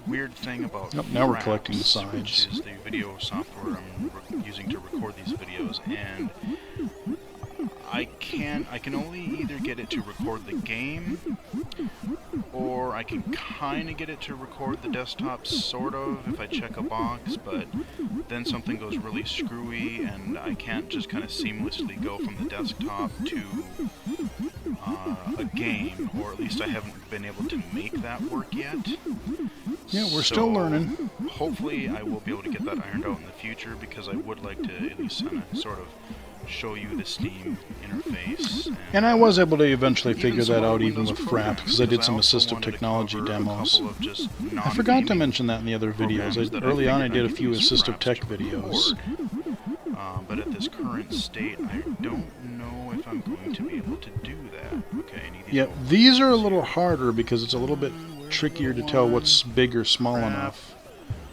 weird thing about Nope, now we're collecting the Fraps, which sides. is the video software I'm using to record these videos, and I can only either get it to record the game, or I can kind of get it to record the desktop, sort of, if I check a box, but then something goes really screwy, and I can't just kind of seamlessly go from the desktop to a game, or at least I haven't been able to make that work yet. Yeah, we're still learning. Hopefully I will be able to get that ironed out in the future, because I would like to at least sort of show you the Steam interface. And I was able to eventually figure some that other out even Windows with programs, Fraps, because I did some also assistive wanted to technology cover a demos. couple of just I forgot to non-gaming mention that in the other videos. programs that Early on I figured did a could few use assistive Fraps tech to videos. record. But at this current state, I don't know if I'm going to be able to do that. Okay, I need these Yep, little these are a little harder because it's a little bit trickier to tell what's big or small crap. enough.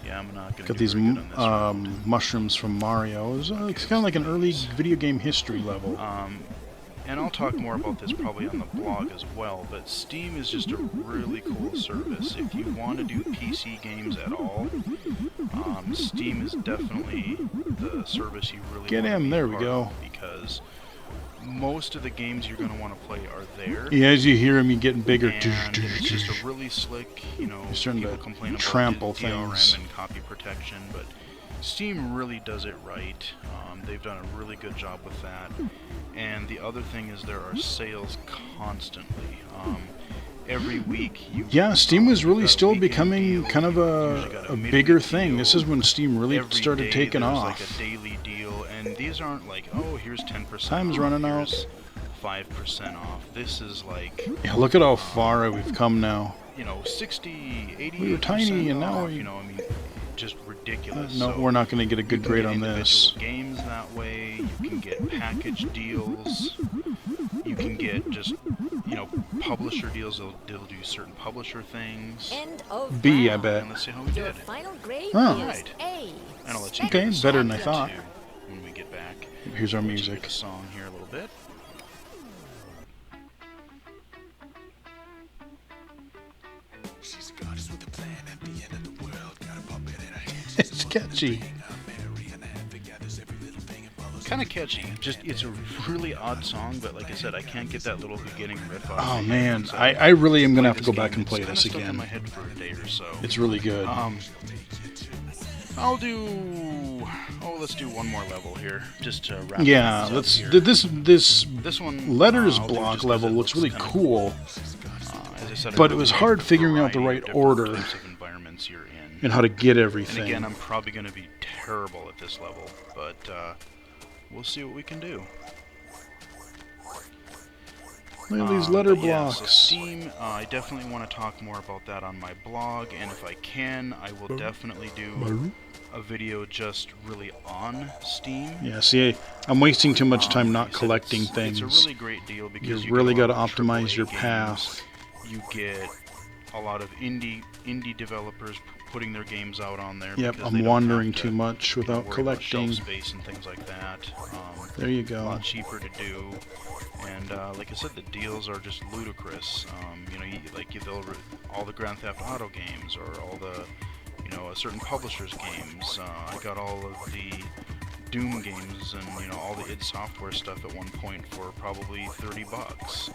Yeah, I'm not going to Got do these very good on this round. mushrooms from Mario. It's kind of like an early video game history level. And I'll talk more about this probably on the blog as well, but Steam is just a really cool service. If you want to do PC games at all, Steam is definitely the service you really Get want to him, be there we part go. of, because most of the games you're going to want to play are there. Yeah, as you hear him, you getting bigger. And it's just a really slick, you know, He's starting people to complain about trample DRM things. and copy protection, but Steam really does it right. They've done a really good job with that. And the other thing is there are sales constantly. Every week Yeah, Steam was really you've got a still weekend becoming deal, kind of you've usually got a midweek bigger thing. deal. This is when Steam really Every started day taking there's off. like a daily deal, and these aren't like, oh, here's 10% Time's off, running out. here's 5% off. This is like, Yeah, look at how far we've come now. you know, 60, 80%. We were tiny, and now off, we- you know, I mean, just ridiculous. No, So we're not going to get a you good can grade get on this. individual games that way. You can get package deals. You can get just, you know, publisher deals. They'll do certain publisher things. End of B, I round. bet. And let's see how we Your did. final grade Oh. is Right. A. And I'll let you Okay, hear the better song than I thought. too when we get back. Here's our I'll let you hear music. the song here a little bit. She's a goddess with a plan at the end of the world. Got a puppet in her hand. It's catchy. Kind of catchy. Just it's a really odd song, but like I said, I can't get that little beginning riff out. Oh of my man, head, so I really am going to have to this go back game. and play It's this kinda stuck in my again. head for a day or so. It's really good. I'll do. Oh, let's do one more level here, just to wrap. Yeah, things up let's. here. This one letters I'll do block just 'cause level it looks really kinda cool, As I said, but I it was really hard like figuring out the variety right of different order types of environments you're in. and how to get And everything. again, I'm probably going to be terrible at this level, but we'll see what we can do. Look at these letter But yeah, so blocks. Steam, I definitely want to talk more about that on my blog, and if I can, I will definitely do a video just really on Steam. Yeah, see, I'm wasting too much time not Like I said, collecting it's things. a really great deal because You you really got got to optimize AAA your games. path. You get a lot of indie developers putting their games out on there. Yep, because I'm they don't wandering have to, too much you know, without worry about collecting. shelf space and things like that. There you A go. lot cheaper to do, and like I said, the deals are just ludicrous. You know, all the Grand Theft Auto games, or all the, you know, a certain publisher's games. I got all of the Doom games and, you know, all the id Software stuff at one point for probably $30.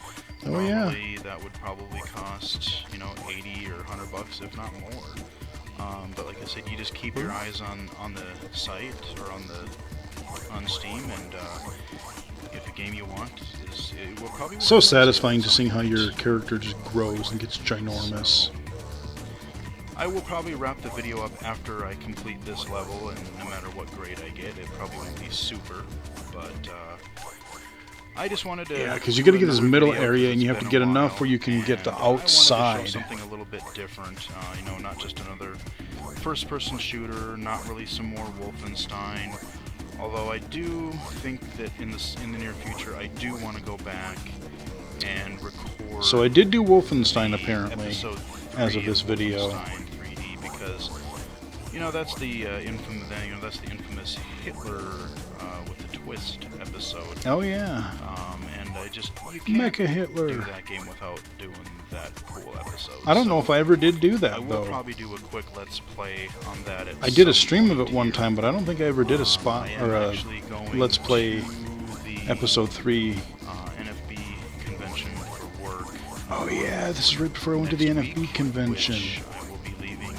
Oh yeah. Normally, that would probably cost, you know, 80 or 100 bucks, if not more. But like I said, you just keep your eyes on the site or on Steam, and if a game you want it will probably. So satisfying to see how your character just grows and gets ginormous. I will probably wrap the video up after I complete this level, and no matter what grade I get, it probably won't be super, but I just wanted to. Yeah, because you got to do get this another middle video area, 'cause and you it's have to been get a enough while, where you can get the and I wanted to show outside. something a little bit different, you know, not just another first-person shooter, not really some more Wolfenstein, Although I do think that in the near future, I do want to go back and record. So I did do Wolfenstein apparently, episode as 3 of this video. Wolfenstein 3D, because that's the infamous Hitler with the twist episode. Oh yeah. And you can't Mecha Hitler. do that game without doing that cool episode. I don't know if I ever did do that I will though. probably do a quick let's play on that. I did a stream of it one time, but I don't think I ever did a spot or a let's play episode 3. NFB convention for work. Oh yeah, this is right before I went to the next NFB week, convention. Which I will be leaving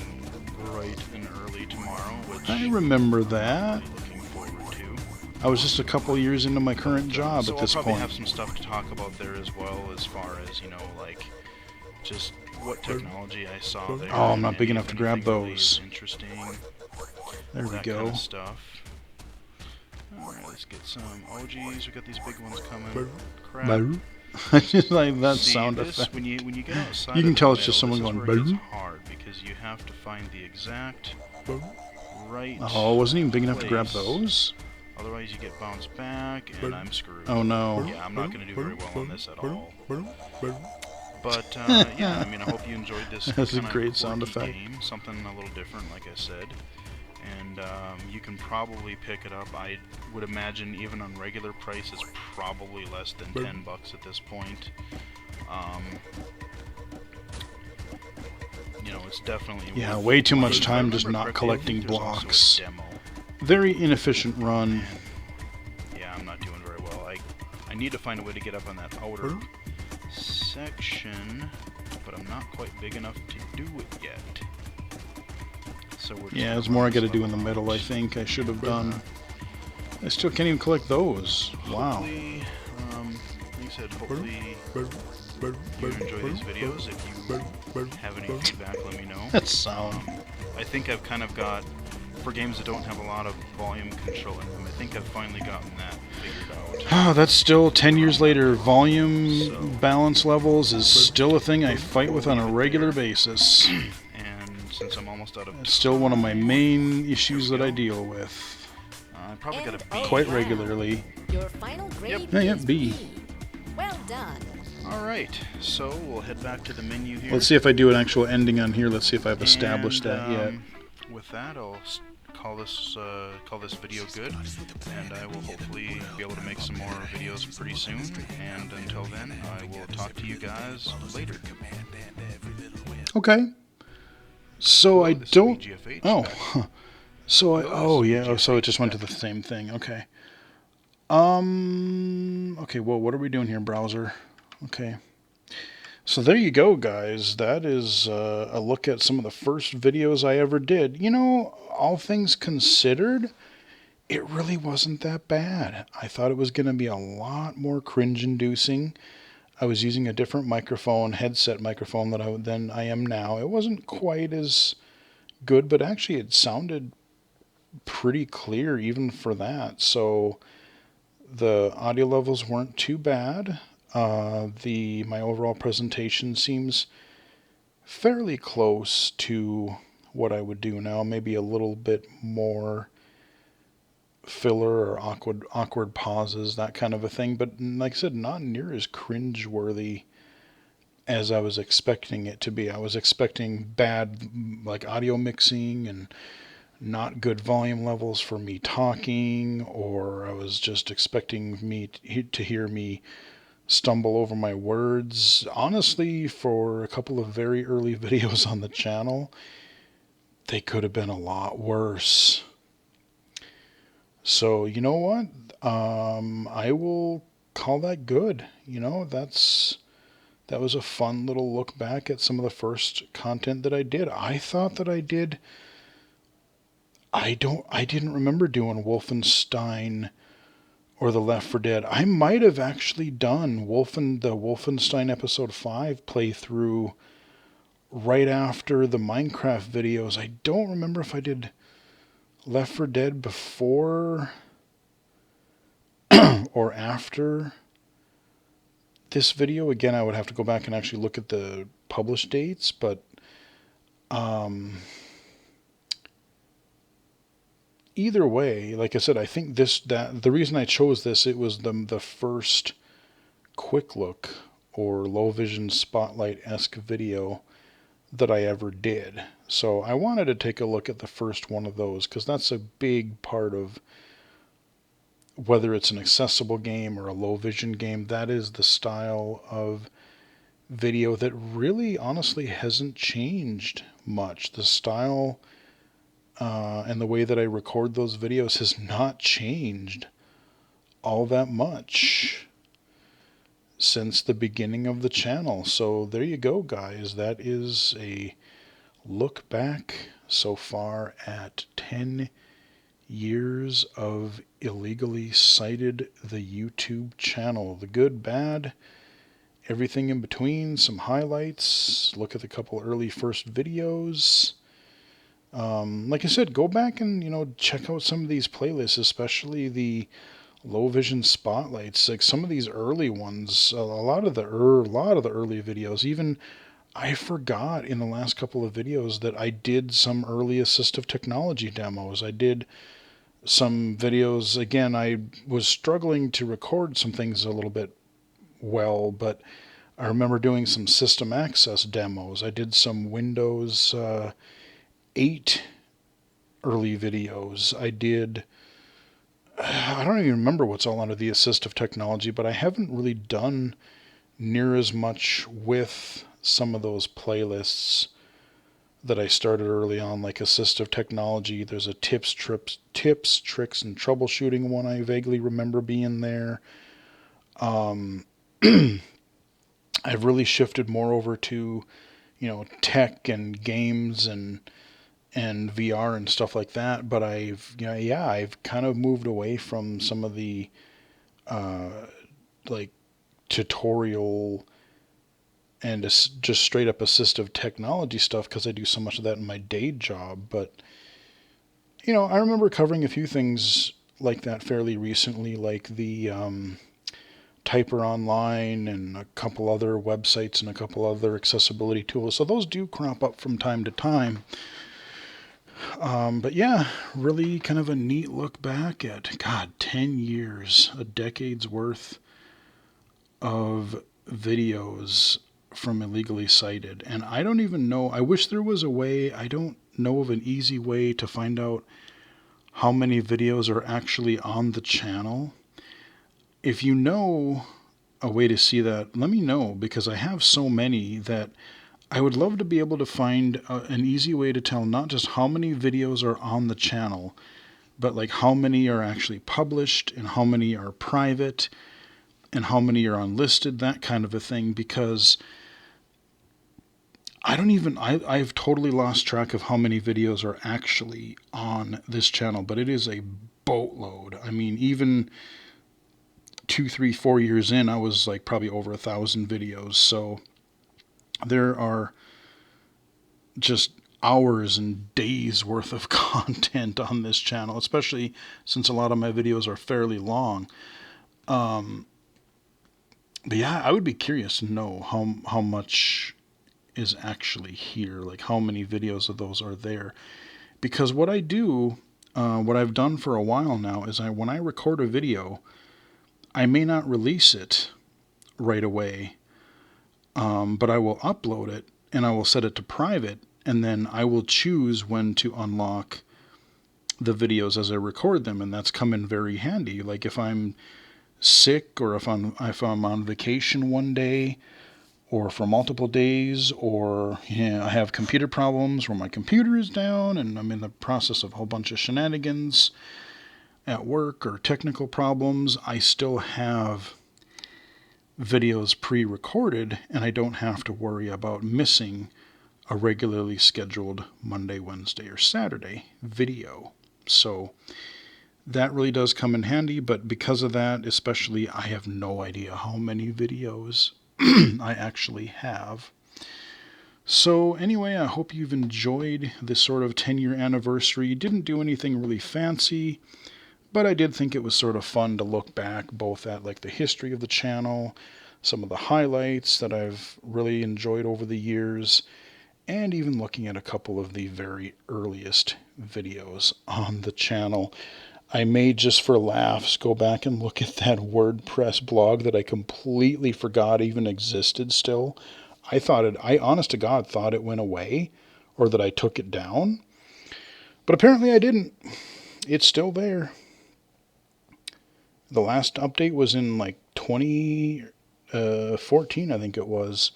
bright and early tomorrow, which I remember that. I'm really looking forward to. I was just a couple of years into my current job So at this I'll probably point. have some stuff to talk about there as well, as far as like just what technology I saw there. Oh, I'm not and big if enough to grab anything really those. is interesting. There we that go. kind of stuff. Alright, let's get some. Oh geez, we got these big ones coming. Crap. I just like that See, sound this, effect. when you get outside You can of the tell it's just middle, someone this is going, where it gets "Boo." hard, because you have to find the exact right Oh, it wasn't even big enough to grab place. those? Otherwise you get bounced back and I'm screwed. Oh no. Yeah, I'm not going to do very well on this at all. But yeah, I mean, I hope you enjoyed this. That's a kinda great sound quirky effect. Game, something a little different, like I said. And you can probably pick it up. I would imagine even on regular price, it's probably less than $10 at this point. It's definitely Yeah, worth way too the much money. time If I just remember not correctly, I think collecting there's also a blocks. demo. Very inefficient run. Yeah, I'm not doing very well. I need to find a way to get up on that outer section, but I'm not quite big enough to do it yet. So we're Yeah, there's more I gotta do in the middle, I think. I should have done. I still can't even collect those. Wow. Hopefully, like I said, hopefully you enjoy these videos. If you have any feedback, let me know. That sound. I think I've kind of got, for games that don't have a lot of volume control in them, I think I've finally gotten that figured out. Oh, that's still 10 years later. Volume balance levels is still a thing I fight with on a regular basis. And since I'm almost out of It's still one of my main issues that I deal with I probably got a B. quite regularly. Your final grade Yeah, is B. Well done. Alright, so we'll head back to the menu here. Let's see if I do an actual ending on here. Let's see if I've established that yet. With that, I'll call this video good, and I will hopefully be able to make some more videos pretty soon. And until then, I will talk to you guys later. Okay. So I This is don't. BGFH Oh. back. Huh. So I. Oh yeah. Oh, so it just went to the same thing. Okay. Okay. Well, what are we doing here, browser? Okay. So there you go, guys. That is a look at some of the first videos I ever did. All things considered, it really wasn't that bad. I thought it was going to be a lot more cringe-inducing. I was using a different headset microphone than I am now. It wasn't quite as good, but actually it sounded pretty clear even for that. So the audio levels weren't too bad. My overall presentation seems fairly close to what I would do now, maybe a little bit more filler or awkward pauses, that kind of a thing, but like I said, not near as cringe-worthy as I was expecting it to be. I was expecting bad audio mixing and not good volume levels for me talking, or I was just expecting to hear me stumble over my words. Honestly, for a couple of very early videos on the channel, they could have been a lot worse. So, you know what? I will call that good. That was a fun little look back at some of the first content that I did. I thought that I did. I didn't remember doing Wolfenstein or the Left 4 Dead. I might have actually done the Wolfenstein Episode 5 playthrough right after the Minecraft videos. I don't remember if I did Left 4 Dead before or after this video. Again, I would have to go back and actually look at the published dates, but either way, like I said, I think the reason I chose this, it was the first quick look or low vision spotlight-esque video that I ever did. So I wanted to take a look at the first one of those, because that's a big part of whether it's an accessible game or a low vision game. That is the style of video that really honestly hasn't changed much. The style and the way that I record those videos has not changed all that much since the beginning of the channel. So there you go, guys. That is a look back so far at 10 years of Illegally Sighted, the YouTube channel. The good, bad, everything in between, some highlights, look at the couple early first videos. Like I said, go back and, check out some of these playlists, especially the low vision spotlights. Like some of these early ones, a lot of the early videos, even I forgot in the last couple of videos that I did some early assistive technology demos. I did some videos, again, I was struggling to record some things a little bit well, but I remember doing some system access demos. I did some Windows 8 early videos. I don't even remember what's all under the assistive technology, but I haven't really done near as much with some of those playlists that I started early on, like assistive technology. There's a tips, tricks, and troubleshooting one I vaguely remember being there. I've really shifted more over to, tech and games and VR and stuff like that. But I've kind of moved away from some of the like tutorial and just straight up assistive technology stuff, because I do so much of that in my day job. But I remember covering a few things like that fairly recently, like the Typer Online and a couple other websites and a couple other accessibility tools. So those do crop up from time to time. But yeah, really kind of a neat look back at, 10 years, a decade's worth of videos from Illegally Sighted. And I don't even know, I wish there was a way, I don't know of an easy way to find out how many videos are actually on the channel. If you know a way to see that, let me know, because I have so many that I would love to be able to find an easy way to tell not just how many videos are on the channel, but like how many are actually published and how many are private and how many are unlisted, that kind of a thing, because I've totally lost track of how many videos are actually on this channel, but it is a boatload. I mean, even 2, 3, 4 years in, I was like probably over 1,000 videos. So there are just hours and days worth of content on this channel, especially since a lot of my videos are fairly long. But yeah, I would be curious to know how much is actually here, like how many videos of those are there. Because what I do, what I've done for a while now, is when I record a video, I may not release it right away, but I will upload it and I will set it to private, and then I will choose when to unlock the videos as I record them, and that's come in very handy. Like if I'm sick, or if I'm on vacation one day, or for multiple days, or I have computer problems where my computer is down and I'm in the process of a whole bunch of shenanigans at work or technical problems, I still have videos pre-recorded, and I don't have to worry about missing a regularly scheduled Monday, Wednesday, or Saturday video. So that really does come in handy, but because of that, especially, I have no idea how many videos I actually have. So anyway, I hope you've enjoyed this sort of 10-year anniversary. Didn't do anything really fancy, but I did think it was sort of fun to look back both at like the history of the channel, some of the highlights that I've really enjoyed over the years, and even looking at a couple of the very earliest videos on the channel. I may, just for laughs, go back and look at that WordPress blog that I completely forgot even existed still. I honest to God thought it went away or that I took it down. But apparently I didn't. It's still there. The last update was in like 2014, I think it was.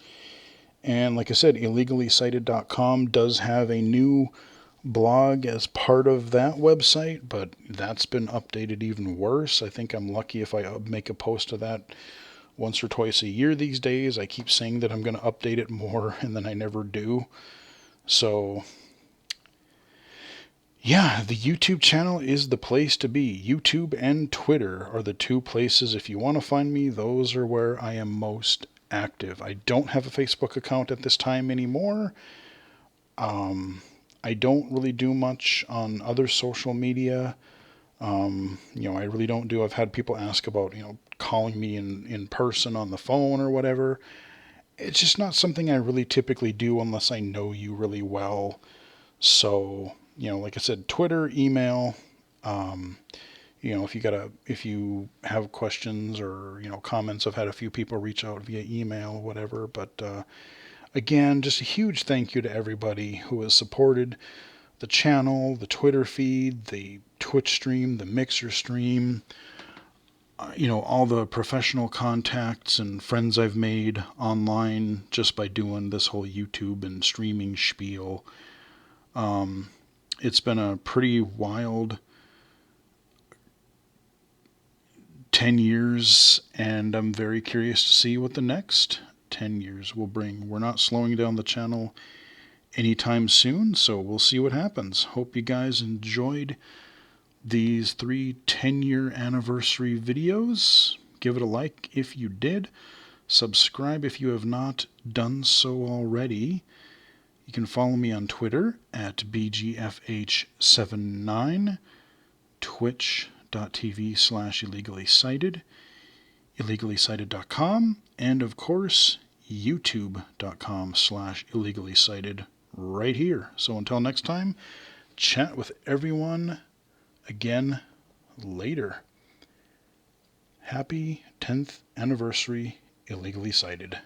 And like I said, IllegallySighted.com does have a new blog as part of that website, but that's been updated even worse. I think I'm lucky if I make a post of that once or twice a year these days. I keep saying that I'm going to update it more, and then I never do. So yeah, the YouTube channel is the place to be. YouTube and Twitter are the two places. If you want to find me, those are where I am most active. I don't have a Facebook account at this time anymore. I don't really do much on other social media. I really don't do. I've had people ask about, calling me in person on the phone or whatever. It's just not something I really typically do unless I know you really well. So, like I said, Twitter, email, if you have questions or, comments, I've had a few people reach out via email, whatever. But, again, just a huge thank you to everybody who has supported the channel, the Twitter feed, the Twitch stream, the Mixer stream, all the professional contacts and friends I've made online just by doing this whole YouTube and streaming spiel. It's been a pretty wild 10 years, and I'm very curious to see what the next 10 years will bring. We're not slowing down the channel anytime soon, so we'll see what happens. Hope you guys enjoyed these 3 10-year anniversary videos. Give it a like if you did. Subscribe if you have not done so already. You can follow me on Twitter at BGFH79, twitch.tv/IllegallySighted, IllegallySighted.com, and of course, YouTube.com/IllegallySighted right here. So until next time, chat with everyone again later. Happy 10th anniversary, Illegally Sighted.